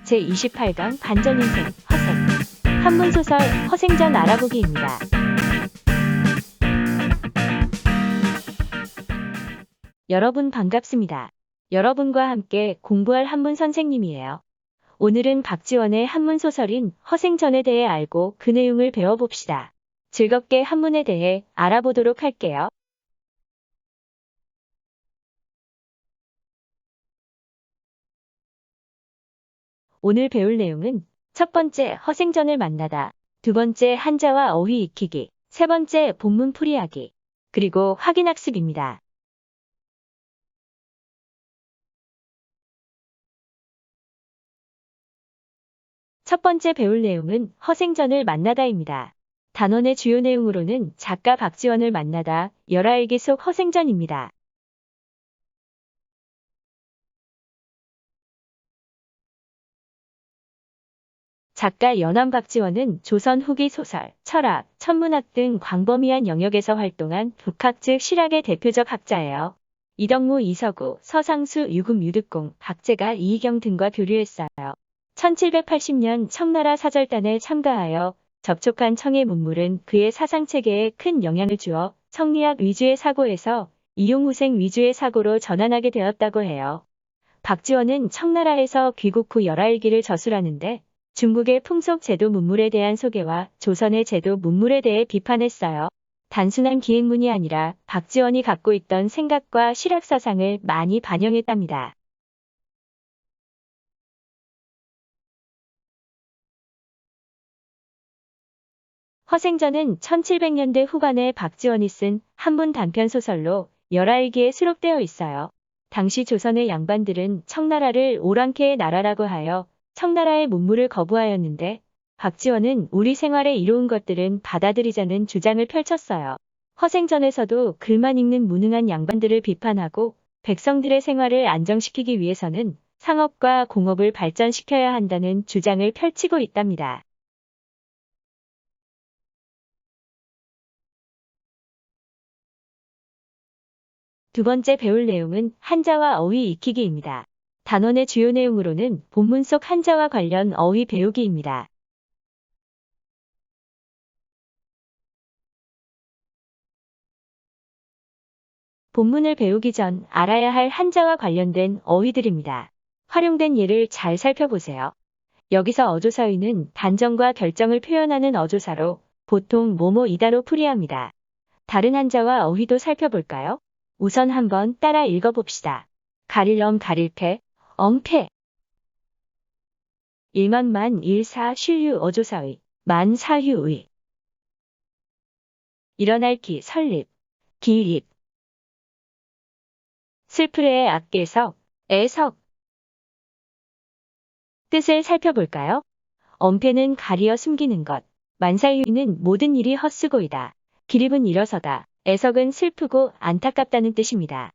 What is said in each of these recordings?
제28강 반전인생, 허생. 한문소설 허생전 알아보기입니다. 여러분 반갑습니다. 여러분과 함께 공부할 한문 선생님이에요. 오늘은 박지원의 한문소설인 허생전에 대해 알고 그 내용을 배워봅시다. 즐겁게 한문에 대해 알아보도록 할게요. 오늘 배울 내용은 첫 번째 허생전을 만나다, 두 번째 한자와 어휘 익히기, 세 번째 본문 풀이하기, 그리고 확인학습입니다. 첫 번째 배울 내용은 허생전을 만나다입니다. 단원의 주요 내용으로는 작가 박지원을 만나다, 열하일기 속 허생전입니다. 작가 연암 박지원은 조선 후기 소설, 철학, 천문학 등 광범위한 영역에서 활동한 북학 즉 실학의 대표적 학자예요. 이덕무, 이서구, 서상수, 유금, 유득공, 박재가, 이희경 등과 교류했어요. 1780년 청나라 사절단에 참가하여 접촉한 청의 문물은 그의 사상체계에 큰 영향을 주어 성리학 위주의 사고에서 이용후생 위주의 사고로 전환하게 되었다고 해요. 박지원은 청나라에서 귀국 후 열하일기를 저술하는데 중국의 풍속 제도 문물에 대한 소개와 조선의 제도 문물에 대해 비판했어요. 단순한 기행문이 아니라 박지원이 갖고 있던 생각과 실학사상을 많이 반영했답니다. 허생전은 1700년대 후반에 박지원이 쓴 한문 단편소설로 열하일기에 수록되어 있어요. 당시 조선의 양반들은 청나라를 오랑캐의 나라라고 하여 청나라의 문물을 거부하였는데 박지원은 우리 생활에 이로운 것들은 받아들이자는 주장을 펼쳤어요. 허생전에서도 글만 읽는 무능한 양반들을 비판하고 백성들의 생활을 안정시키기 위해서는 상업과 공업을 발전시켜야 한다는 주장을 펼치고 있답니다. 두 번째 배울 내용은 한자와 어휘 익히기입니다. 단원의 주요 내용으로는 본문 속 한자와 관련 어휘 배우기입니다. 본문을 배우기 전 알아야 할 한자와 관련된 어휘들입니다. 활용된 예를 잘 살펴보세요. 여기서 어조사의는 단정과 결정을 표현하는 어조사로 보통 뭐뭐이다로 풀이합니다. 다른 한자와 어휘도 살펴볼까요? 우선 한번 따라 읽어봅시다. 가릴엄 가릴패, 엄패. 일만만 일사 쉴유 어조사의, 만사휴의. 일어날 기 설립, 기립. 슬프레의 악계석, 애석. 뜻을 살펴볼까요? 엄패는 가리어 숨기는 것, 만사휴이는 모든 일이 헛수고이다. 기립은 일어서다, 애석은 슬프고 안타깝다는 뜻입니다.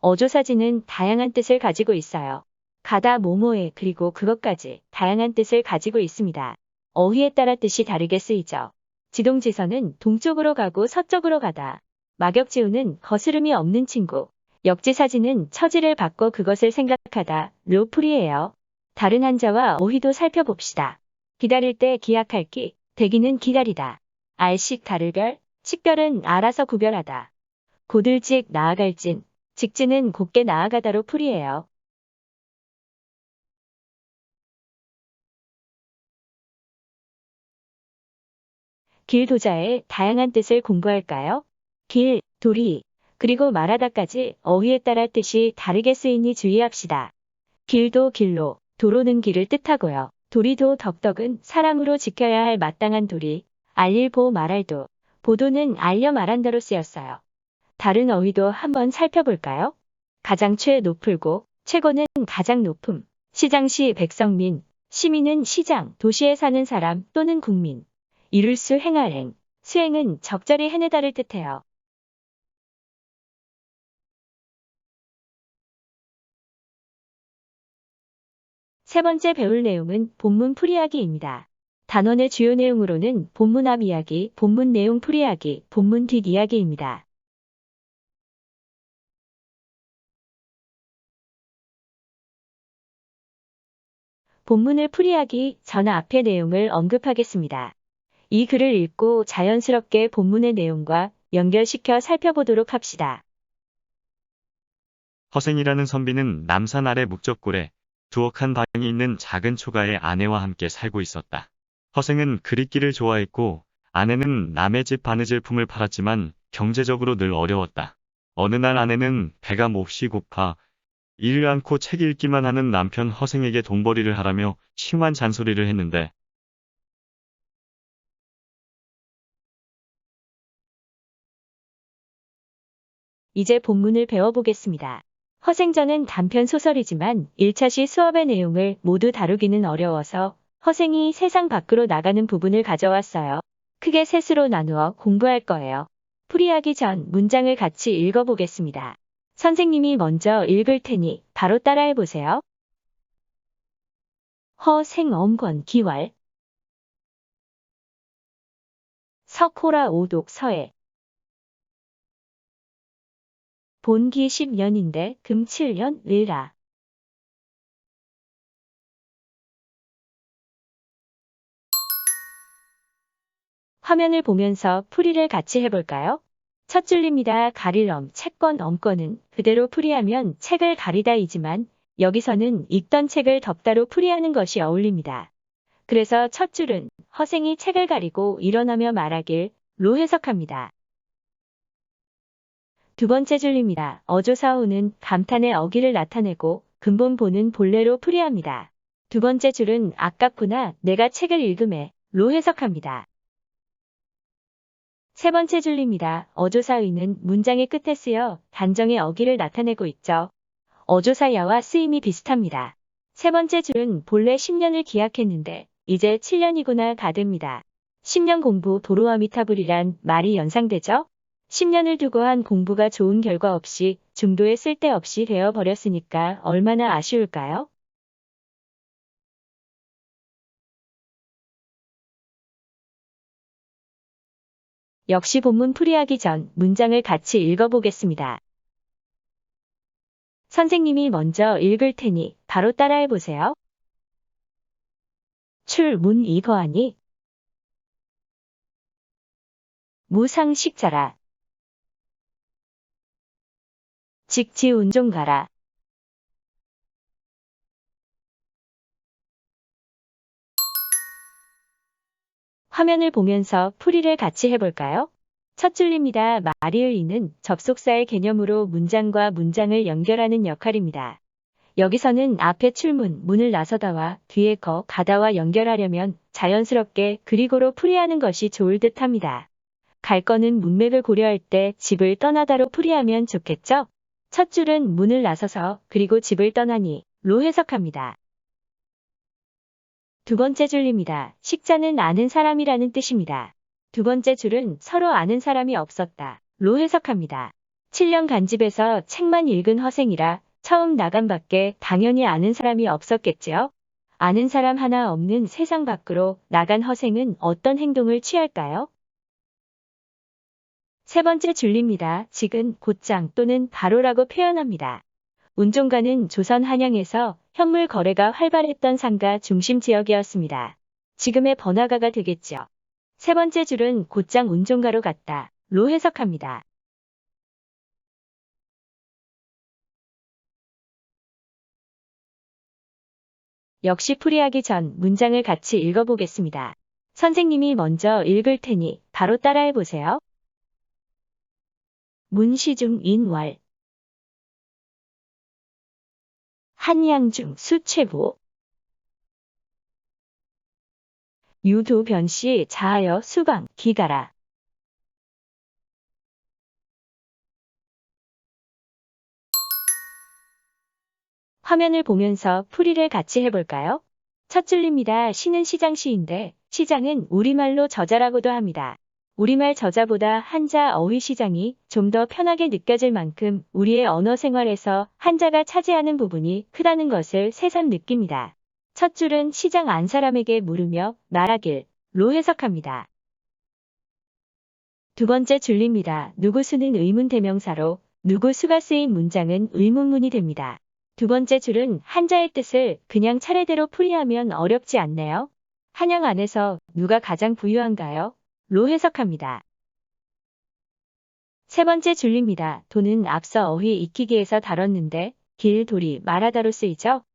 어조사지는 다양한 뜻을 가지고 있어요. 가다 뭐뭐에 그리고 그것까지 다양한 뜻을 가지고 있습니다. 어휘에 따라 뜻이 다르게 쓰이죠. 지동지서는 동쪽으로 가고 서쪽으로 가다. 막역지우는 거스름이 없는 친구. 역지사지는 처지를 바꿔 그것을 생각하다. 로풀이에요. 다른 한자와 어휘도 살펴봅시다. 기다릴 때 기약할 기, 대기는 기다리다. 알식 다를별, 식별은 알아서 구별하다. 고들직 나아갈 진, 직진은 곧게 나아가다로 풀이해요. 길도자의 다양한 뜻을 공부할까요? 길, 도리, 그리고 말하다까지 어휘에 따라 뜻이 다르게 쓰이니 주의합시다. 길도 길로, 도로는 길을 뜻하고요. 도리도 덕덕은 사람으로 지켜야 할 마땅한 도리, 알릴 보 말할 도, 보도는 알려 말한다로 쓰였어요. 다른 어휘도 한번 살펴볼까요? 가장 높을고, 최고는 가장 높음, 시장시 백성민, 시민은 시장, 도시에 사는 사람 또는 국민, 이룰 수 행할 행, 수행은 적절히 해내다를 뜻해요. 세 번째 배울 내용은 본문 풀이하기입니다. 단원의 주요 내용으로는 본문 앞 이야기, 본문 내용 풀이하기, 본문 뒷 이야기입니다. 본문을 풀이하기 전 앞의 내용을 언급하겠습니다. 이 글을 읽고 자연스럽게 본문의 내용과 연결시켜 살펴보도록 합시다. 허생이라는 선비는 남산 아래 묵적골에 두억한 방이 있는 작은 초가의 아내와 함께 살고 있었다. 허생은 그릿길을 좋아했고 아내는 남의 집 바느질품을 팔았지만 경제적으로 늘 어려웠다. 어느 날 아내는 배가 몹시 고파 일을 않고 책 읽기만 하는 남편 허생에게 돈벌이를 하라며 심한 잔소리를 했는데 이제 본문을 배워보겠습니다. 허생전은 단편 소설이지만 1차시 수업의 내용을 모두 다루기는 어려워서 허생이 세상 밖으로 나가는 부분을 가져왔어요. 크게 셋으로 나누어 공부할 거예요. 풀이하기 전 문장을 같이 읽어보겠습니다. 선생님이 먼저 읽을 테니 바로 따라해보세요. 허생엄권 기왈 석호라 오독 서해 본기 10년인데 금 7년 을라. 화면을 보면서 풀이를 같이 해볼까요? 첫 줄입니다. 가릴엄, 채권, 엄권은 그대로 풀이하면 책을 가리다이지만 여기서는 읽던 책을 덮다로 풀이하는 것이 어울립니다. 그래서 첫 줄은 허생이 책을 가리고 일어나며 말하길 로 해석합니다. 두 번째 줄입니다. 어조사오는 감탄의 어기를 나타내고 근본보는 본래로 풀이합니다. 두 번째 줄은 아깝구나 내가 책을 읽음에 로 해석합니다. 세 번째 줄입니다. 어조사의는 문장의 끝에 쓰여 단정의 어기를 나타내고 있죠. 어조사야와 쓰임이 비슷합니다. 세 번째 줄은 본래 10년을 기약했는데 이제 7년이구나 가듭니다. 10년 공부 도로아미타불이란 말이 연상되죠? 10년을 두고 한 공부가 좋은 결과 없이 중도에 쓸데없이 되어버렸으니까 얼마나 아쉬울까요? 역시 본문 풀이하기 전 문장을 같이 읽어보겠습니다. 선생님이 먼저 읽을 테니 바로 따라해보세요. 출문 이거하니 무상식자라 직지운종가라 화면을 보면서 풀이를 같이 해볼까요? 첫 줄입니다. 마리을이는 접속사의 개념으로 문장과 문장을 연결하는 역할입니다. 여기서는 앞에 출문, 문을 나서다와 뒤에 거, 가다와 연결하려면 자연스럽게 그리고로 풀이하는 것이 좋을 듯 합니다. 갈 거는 문맥을 고려할 때 집을 떠나다로 풀이하면 좋겠죠? 첫 줄은 문을 나서서 그리고 집을 떠나니 로 해석합니다. 두 번째 줄입니다. 식자는 아는 사람이라는 뜻입니다. 두 번째 줄은 서로 아는 사람이 없었다. 로 해석합니다. 7년 간집에서 책만 읽은 허생이라 처음 나간 밖에 당연히 아는 사람이 없었겠지요. 아는 사람 하나 없는 세상 밖으로 나간 허생은 어떤 행동을 취할까요? 세 번째 줄입니다. 직은 곧장 또는 바로라고 표현합니다. 운종가는 조선 한양에서 현물 거래가 활발했던 상가 중심 지역이었습니다. 지금의 번화가가 되겠죠. 세 번째 줄은 곧장 운종가로 갔다. 로 해석합니다. 역시 풀이하기 전 문장을 같이 읽어보겠습니다. 선생님이 먼저 읽을 테니 바로 따라해보세요. 문시중 인왈 한양중 수최부 유도변씨 자하여 수방 기가라 화면을 보면서 풀이를 같이 해볼까요? 첫 줄입니다. 시는 시장시인데 시장은 우리말로 저자라고도 합니다. 우리말 저자보다 한자 어휘 시장이 좀 더 편하게 느껴질 만큼 우리의 언어 생활에서 한자가 차지하는 부분이 크다는 것을 새삼 느낍니다. 첫 줄은 시장 안 사람에게 물으며 말하길 로 해석합니다. 두 번째 줄입니다. 누구수는 의문 대명사로 누구수가 쓰인 문장은 의문문이 됩니다. 두 번째 줄은 한자의 뜻을 그냥 차례대로 풀이하면 어렵지 않네요. 한양 안에서 누가 가장 부유한가요? 로 해석합니다. 세 번째 줄입니다. 도는 앞서 어휘 익히기에서 다뤘는데 길, 돌이 말하다로 쓰이죠.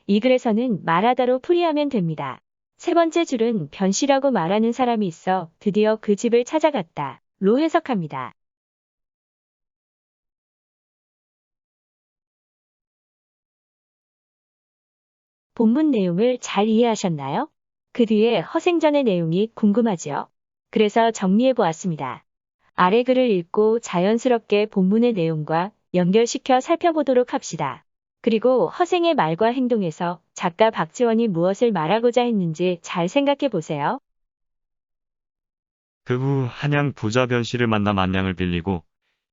이 글에서는 말하다로 풀이하면 됩니다. 세 번째 줄은 변씨라고 말하는 사람이 있어 드디어 그 집을 찾아갔다. 로 해석합니다. 본문 내용을 잘 이해하셨나요? 그 뒤에 허생전의 내용이 궁금하지요? 그래서 정리해 보았습니다. 아래 글을 읽고 자연스럽게 본문의 내용과 연결시켜 살펴보도록 합시다. 그리고 허생의 말과 행동에서 작가 박지원이 무엇을 말하고자 했는지 잘 생각해 보세요. 그 후 한양 부자 변씨를 만나 만냥을 빌리고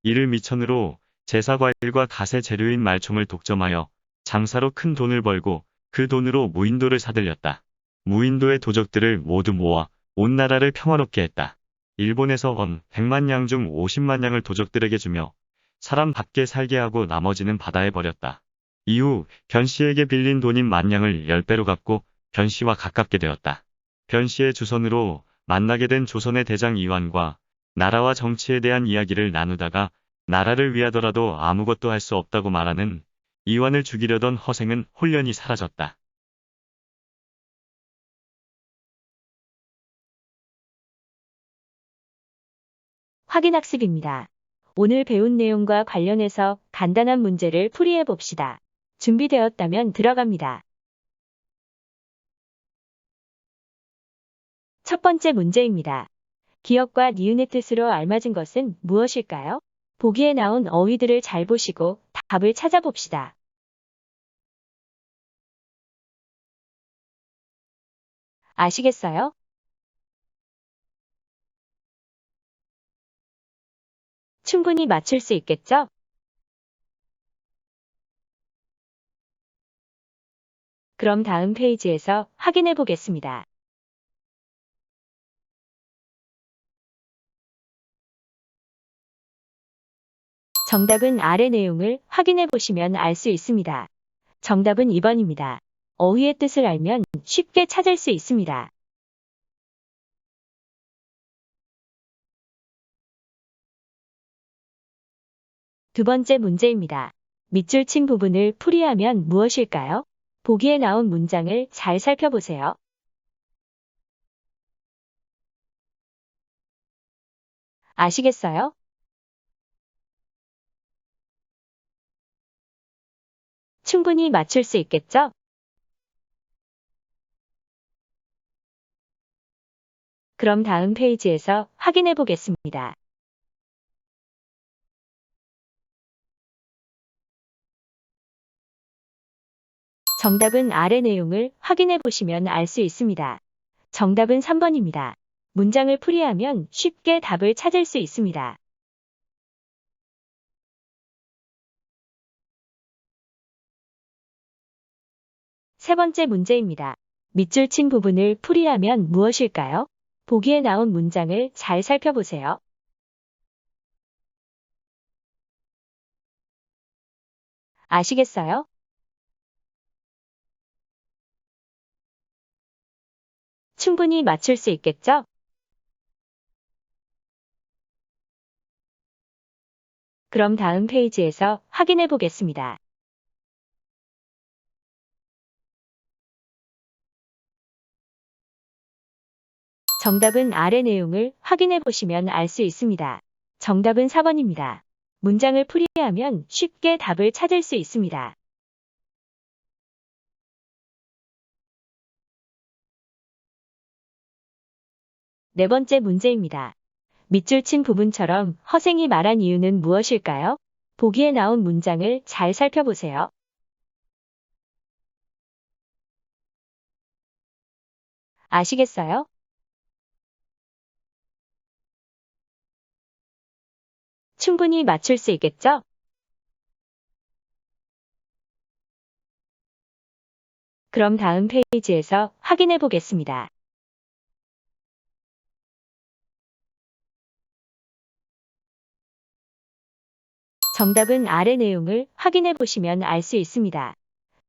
이를 미천으로 제사과일과 가세 재료인 말총을 독점하여 장사로 큰 돈을 벌고 그 돈으로 무인도를 사들였다. 무인도의 도적들을 모두 모아 온 나라를 평화롭게 했다. 일본에서 원 100만 양 중 50만 양을 도적들에게 주며 사람 밖에 살게 하고 나머지는 바다에 버렸다. 이후 변씨에게 빌린 돈인 만 양을 10배로 갚고 변씨와 가깝게 되었다. 변씨의 주선으로 만나게 된 조선의 대장 이완과 나라와 정치에 대한 이야기를 나누다가 나라를 위하더라도 아무것도 할 수 없다고 말하는 이완을 죽이려던 허생은 홀연히 사라졌다. 확인학습입니다. 오늘 배운 내용과 관련해서 간단한 문제를 풀이해 봅시다. 준비되었다면 들어갑니다. 첫 번째 문제입니다. 기역과 니은의 뜻으로 알맞은 것은 무엇일까요? 보기에 나온 어휘들을 잘 보시고 답을 찾아봅시다. 아시겠어요? 충분히 맞출 수 있겠죠? 그럼 다음 페이지에서 확인해 보겠습니다. 정답은 아래 내용을 확인해 보시면 알 수 있습니다. 정답은 2번입니다. 어휘의 뜻을 알면 쉽게 찾을 수 있습니다. 두 번째 문제입니다. 밑줄 친 부분을 풀이하면 무엇일까요? 보기에 나온 문장을 잘 살펴보세요. 아시겠어요? 충분히 맞출 수 있겠죠? 그럼 다음 페이지에서 확인해 보겠습니다. 정답은 아래 내용을 확인해 보시면 알 수 있습니다. 정답은 3번입니다. 문장을 풀이하면 쉽게 답을 찾을 수 있습니다. 세 번째 문제입니다. 밑줄 친 부분을 풀이하면 무엇일까요? 보기에 나온 문장을 잘 살펴보세요. 아시겠어요? 충분히 맞출 수 있겠죠? 그럼 다음 페이지에서 확인해 보겠습니다. 정답은 아래 내용을 확인해 보시면 알 수 있습니다. 정답은 4번입니다. 문장을 풀이하면 쉽게 답을 찾을 수 있습니다. 네 번째 문제입니다. 밑줄 친 부분처럼 허생이 말한 이유는 무엇일까요? 보기에 나온 문장을 잘 살펴보세요. 아시겠어요? 충분히 맞출 수 있겠죠? 그럼 다음 페이지에서 확인해 보겠습니다. 정답은 아래 내용을 확인해 보시면 알 수 있습니다.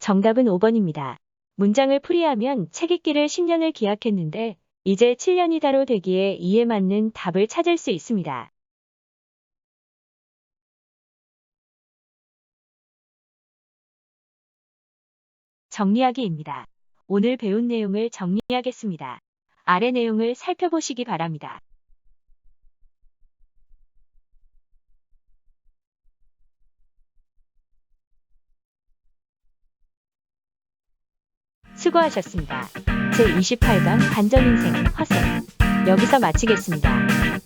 정답은 5번입니다. 문장을 풀이하면 책 읽기를 10년을 기약했는데 이제 7년이다로 되기에 이에 맞는 답을 찾을 수 있습니다. 정리하기입니다. 오늘 배운 내용을 정리하겠습니다. 아래 내용을 살펴보시기 바랍니다. 수고하셨습니다. 제28강 반전인생 허생 여기서 마치겠습니다.